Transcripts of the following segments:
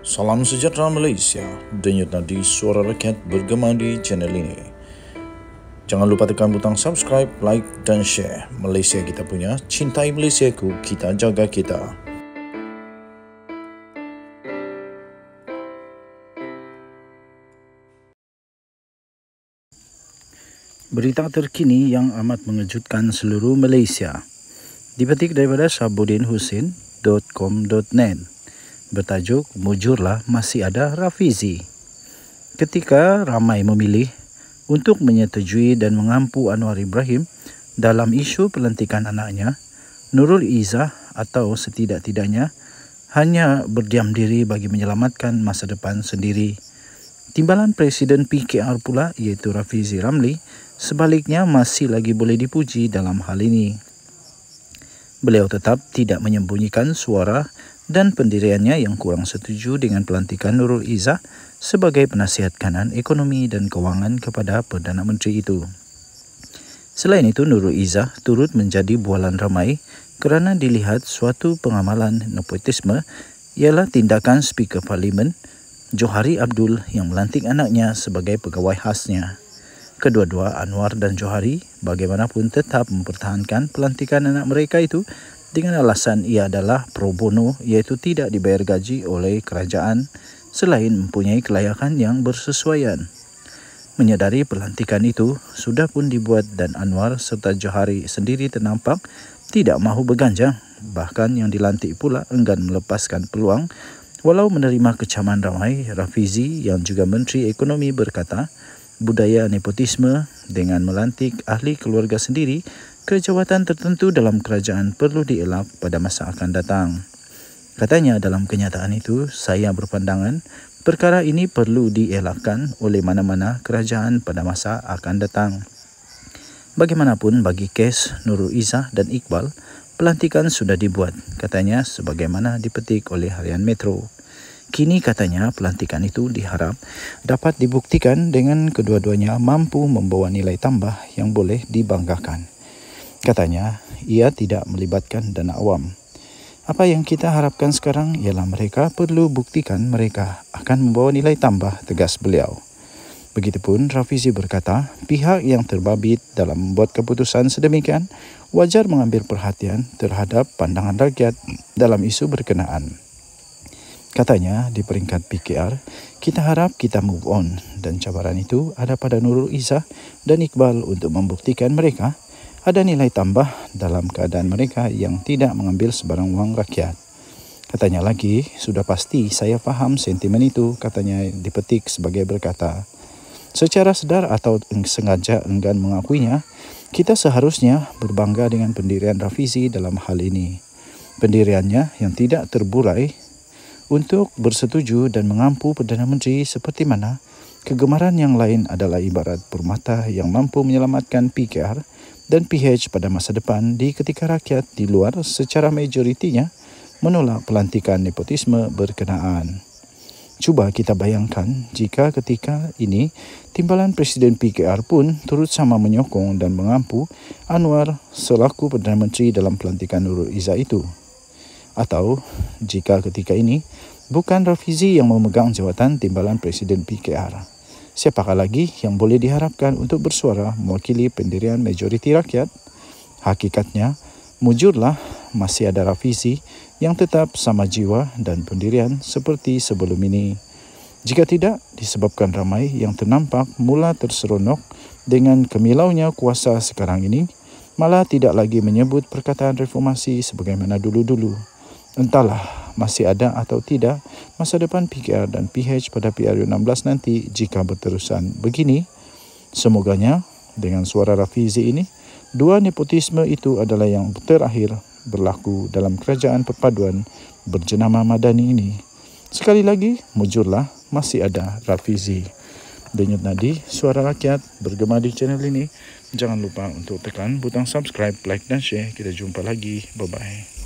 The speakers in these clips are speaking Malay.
Salam sejahtera Malaysia, denyut nadi suara rakyat bergema di channel ini. Jangan lupa tekan butang subscribe, like dan share. Malaysia kita punya, cintai Malaysiaku, kita jaga kita. Berita terkini yang amat mengejutkan seluruh Malaysia dipetik daripada sabudinhusin.com.net. Bertajuk, mujurlah masih ada Rafizi. Ketika ramai memilih untuk menyetujui dan mengampu Anwar Ibrahim dalam isu pelantikan anaknya, Nurul Izzah atau setidak-tidaknya hanya berdiam diri bagi menyelamatkan masa depan sendiri. Timbalan Presiden PKR pula iaitu Rafizi Ramli sebaliknya masih lagi boleh dipuji dalam hal ini. Beliau tetap tidak menyembunyikan suara dan pendiriannya yang kurang setuju dengan pelantikan Nurul Izzah sebagai penasihat kanan ekonomi dan kewangan kepada Perdana Menteri itu. Selain itu, Nurul Izzah turut menjadi bualan ramai kerana dilihat suatu pengamalan nepotisme ialah tindakan Speaker Parlimen Johari Abdul yang melantik anaknya sebagai pegawai khasnya. Kedua-dua, Anwar dan Johari, bagaimanapun tetap mempertahankan pelantikan anak mereka itu dengan alasan ia adalah pro bono, iaitu tidak dibayar gaji oleh kerajaan selain mempunyai kelayakan yang bersesuaian. Menyadari pelantikan itu sudah pun dibuat dan Anwar serta Johari sendiri ternampak tidak mahu berganjang, bahkan yang dilantik pula enggan melepaskan peluang. Walau menerima kecaman ramai, Rafizi yang juga Menteri Ekonomi berkata, budaya nepotisme dengan melantik ahli keluarga sendiri ke jawatan tertentu dalam kerajaan perlu dielak pada masa akan datang. Katanya dalam kenyataan itu, saya berpandangan perkara ini perlu dielakkan oleh mana-mana kerajaan pada masa akan datang. Bagaimanapun bagi kes Nurul Izzah dan Iqbal, pelantikan sudah dibuat, katanya sebagaimana dipetik oleh Harian Metro. Kini katanya pelantikan itu diharap dapat dibuktikan dengan kedua-duanya mampu membawa nilai tambah yang boleh dibanggakan. Katanya, ia tidak melibatkan dana awam. Apa yang kita harapkan sekarang ialah mereka perlu buktikan mereka akan membawa nilai tambah, tegas beliau. Begitupun Rafizi berkata, pihak yang terbabit dalam membuat keputusan sedemikian wajar mengambil perhatian terhadap pandangan rakyat dalam isu berkenaan. Katanya, di peringkat PKR, kita harap kita move on dan cabaran itu ada pada Nurul Izzah dan Iqbal untuk membuktikan mereka ada nilai tambah dalam keadaan mereka yang tidak mengambil sebarang wang rakyat. Katanya lagi, sudah pasti saya faham sentimen itu, katanya dipetik sebagai berkata, secara sedar atau sengaja enggan mengakuinya, kita seharusnya berbangga dengan pendirian Rafizi dalam hal ini. Pendiriannya yang tidak terburai untuk bersetuju dan mengampu Perdana Menteri seperti mana kegemaran yang lain adalah ibarat permata yang mampu menyelamatkan PKR dan PH pada masa depan di ketika rakyat di luar secara majoritinya menolak pelantikan nepotisme berkenaan. Cuba kita bayangkan jika ketika ini timbalan Presiden PKR pun turut sama menyokong dan mengampu Anwar selaku Perdana Menteri dalam pelantikan Nurul Izzah itu. Atau jika ketika ini bukan Rafizi yang memegang jawatan timbalan Presiden PKR, siapakah lagi yang boleh diharapkan untuk bersuara mewakili pendirian majoriti rakyat? Hakikatnya, mujurlah masih ada Rafizi yang tetap sama jiwa dan pendirian seperti sebelum ini. Jika tidak, disebabkan ramai yang ternampak mula terseronok dengan kemilaunya kuasa sekarang ini, malah tidak lagi menyebut perkataan reformasi sebagaimana dulu-dulu. Entahlah masih ada atau tidak masa depan PKR dan PH pada PRU16 nanti jika berterusan begini. Semoganya dengan suara Rafizi ini, dua nepotisme itu adalah yang terakhir berlaku dalam kerajaan perpaduan berjenama Madani ini. Sekali lagi, mujurlah masih ada Rafizi. Denyut nadi suara rakyat bergema di channel ini. Jangan lupa untuk tekan butang subscribe, like dan share. Kita jumpa lagi. Bye-bye.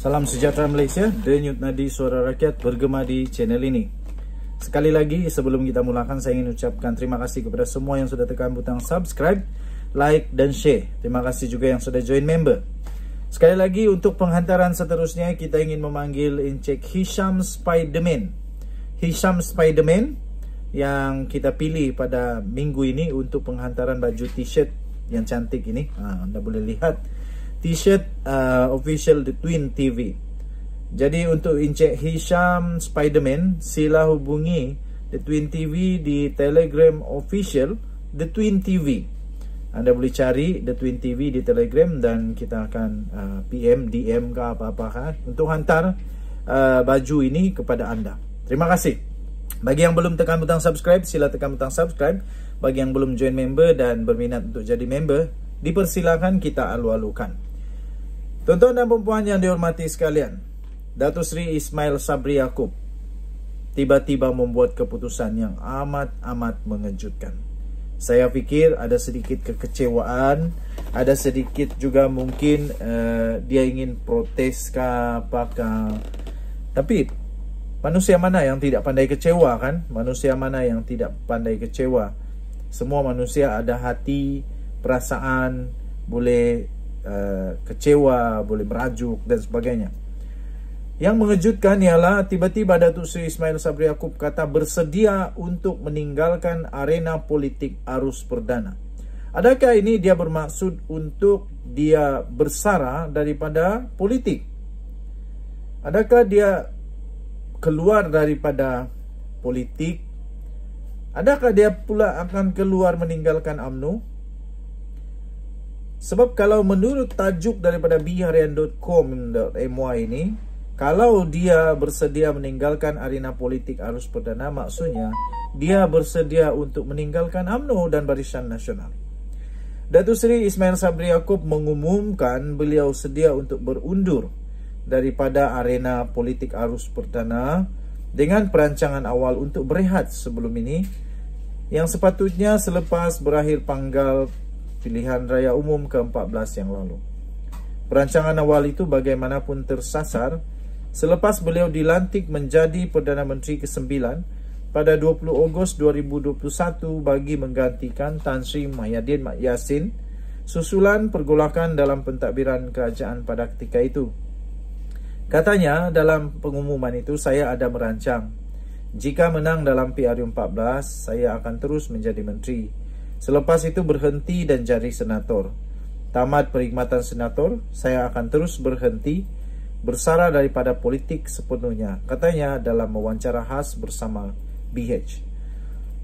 Salam sejahtera Malaysia, denyut nadi suara rakyat bergema di channel ini. Sekali lagi sebelum kita mulakan, saya ingin ucapkan terima kasih kepada semua yang sudah tekan butang subscribe, like dan share. Terima kasih juga yang sudah join member. Sekali lagi, untuk penghantaran seterusnya kita ingin memanggil Encik Hisham Spiderman. Hisham Spiderman yang kita pilih pada minggu ini untuk penghantaran baju t-shirt yang cantik ini. Anda boleh lihat t-shirt official The Twin TV. Jadi untuk Encik Hisham Spiderman, sila hubungi The Twin TV di Telegram official The Twin TV. Anda boleh cari The Twin TV di Telegram dan kita akan PM, DM ke apa-apa untuk hantar baju ini kepada anda. Terima kasih. Bagi yang belum tekan butang subscribe, sila tekan butang subscribe. Bagi yang belum join member dan berminat untuk jadi member, dipersilakan, kita alu-alukan. Tuan-tuan dan puan yang dihormati sekalian, Datuk Seri Ismail Sabri Yaakob tiba-tiba membuat keputusan yang amat mengejutkan. Saya fikir ada sedikit kekecewaan, ada sedikit juga mungkin dia ingin protes ke apakah. Tapi manusia mana yang tidak pandai kecewa, kan? Manusia mana yang tidak pandai kecewa? Semua manusia ada hati, perasaan, boleh kecewa, boleh merajuk dan sebagainya. Yang mengejutkan ialah tiba-tiba Datuk Seri Ismail Sabri Yaakob kata bersedia untuk meninggalkan arena politik arus perdana. Adakah ini dia bermaksud untuk dia bersara daripada politik? Adakah dia keluar daripada politik? Adakah dia pula akan keluar meninggalkan UMNO? Sebab kalau menurut tajuk daripada bharian.com.my ini, kalau dia bersedia meninggalkan arena politik arus perdana, maksudnya dia bersedia untuk meninggalkan UMNO dan Barisan Nasional. Datuk Seri Ismail Sabri Yaakob mengumumkan beliau sedia untuk berundur daripada arena politik arus perdana dengan perancangan awal untuk berehat sebelum ini, yang sepatutnya selepas berakhir panggal pilihan raya umum ke-14 yang lalu. Perancangan awal itu bagaimanapun tersasar selepas beliau dilantik menjadi Perdana Menteri ke-9 pada 20 Ogos 2021 bagi menggantikan Tan Sri Muhyiddin Yassin susulan pergolakan dalam pentadbiran kerajaan pada ketika itu. Katanya dalam pengumuman itu, saya ada merancang, jika menang dalam PRU14, saya akan terus menjadi menteri. Selepas itu berhenti dan jadi senator. Tamat perkhidmatan senator, saya akan terus berhenti bersara daripada politik sepenuhnya, katanya dalam wawancara khas bersama BH.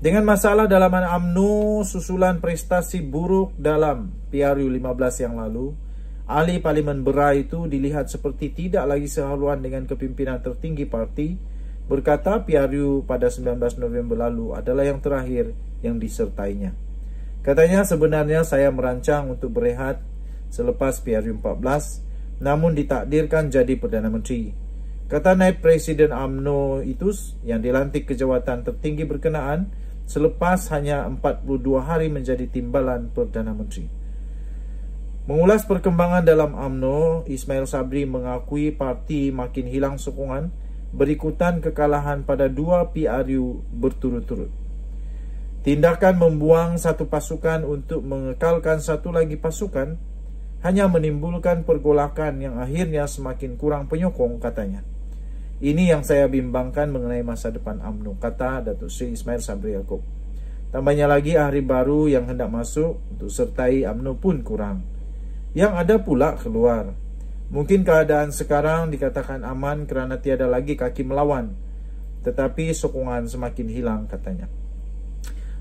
Dengan masalah dalaman UMNO susulan prestasi buruk dalam PRU 15 yang lalu, ahli Parlimen Berai itu dilihat seperti tidak lagi sehaluan dengan kepimpinan tertinggi parti, berkata PRU pada 19 November lalu adalah yang terakhir yang disertainya. Katanya sebenarnya saya merancang untuk berehat selepas PRU 14, namun ditakdirkan jadi Perdana Menteri. Kata naib Presiden UMNO itu yang dilantik ke jawatan tertinggi berkenaan selepas hanya 42 hari menjadi timbalan Perdana Menteri. Mengulas perkembangan dalam UMNO, Ismail Sabri mengakui parti makin hilang sokongan berikutan kekalahan pada 2 PRU berturut-turut. Tindakan membuang satu pasukan untuk mengekalkan satu lagi pasukan hanya menimbulkan pergolakan yang akhirnya semakin kurang penyokong, katanya. Ini yang saya bimbangkan mengenai masa depan UMNO, kata Datuk Seri Ismail Sabri Yaakob. Tambahnya lagi, ahli baru yang hendak masuk untuk sertai UMNO pun kurang. Yang ada pula keluar. Mungkin keadaan sekarang dikatakan aman kerana tiada lagi kaki melawan, tetapi sokongan semakin hilang, katanya.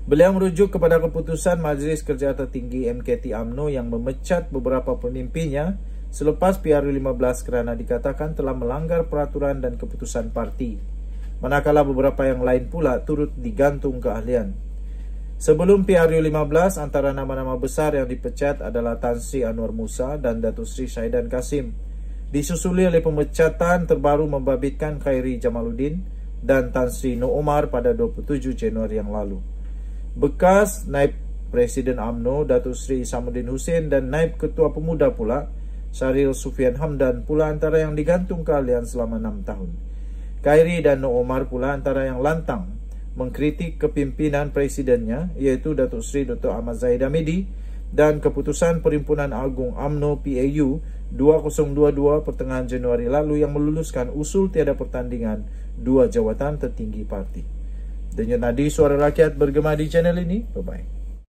Beliau merujuk kepada keputusan Majlis Kerja Tertinggi MKT UMNO yang memecat beberapa pemimpinnya selepas PRU 15 kerana dikatakan telah melanggar peraturan dan keputusan parti, manakala beberapa yang lain pula turut digantung keahlian. Sebelum PRU 15, antara nama-nama besar yang dipecat adalah Tan Sri Anwar Musa dan Datuk Seri Syahidan Kasim, disusuli oleh pemecatan terbaru membabitkan Khairi Jamaluddin dan Tan Sri Nur Omar pada 27 Januari yang lalu. Bekas Naib Presiden UMNO Datuk Seri Isamuddin Hussein dan Naib Ketua Pemuda pula Syaril Sufian Hamdan pula antara yang digantung keahlian selama 6 tahun. Khairi dan Nur Omar pula antara yang lantang mengkritik kepimpinan presidennya, iaitu Datuk Seri Dr. Ahmad Zahid Hamidi, dan keputusan Perhimpunan Agung UMNO PAU 2022 pertengahan Januari lalu yang meluluskan usul tiada pertandingan 2 jawatan tertinggi parti. Denyut nadi suara rakyat bergema di channel ini. Bye-bye.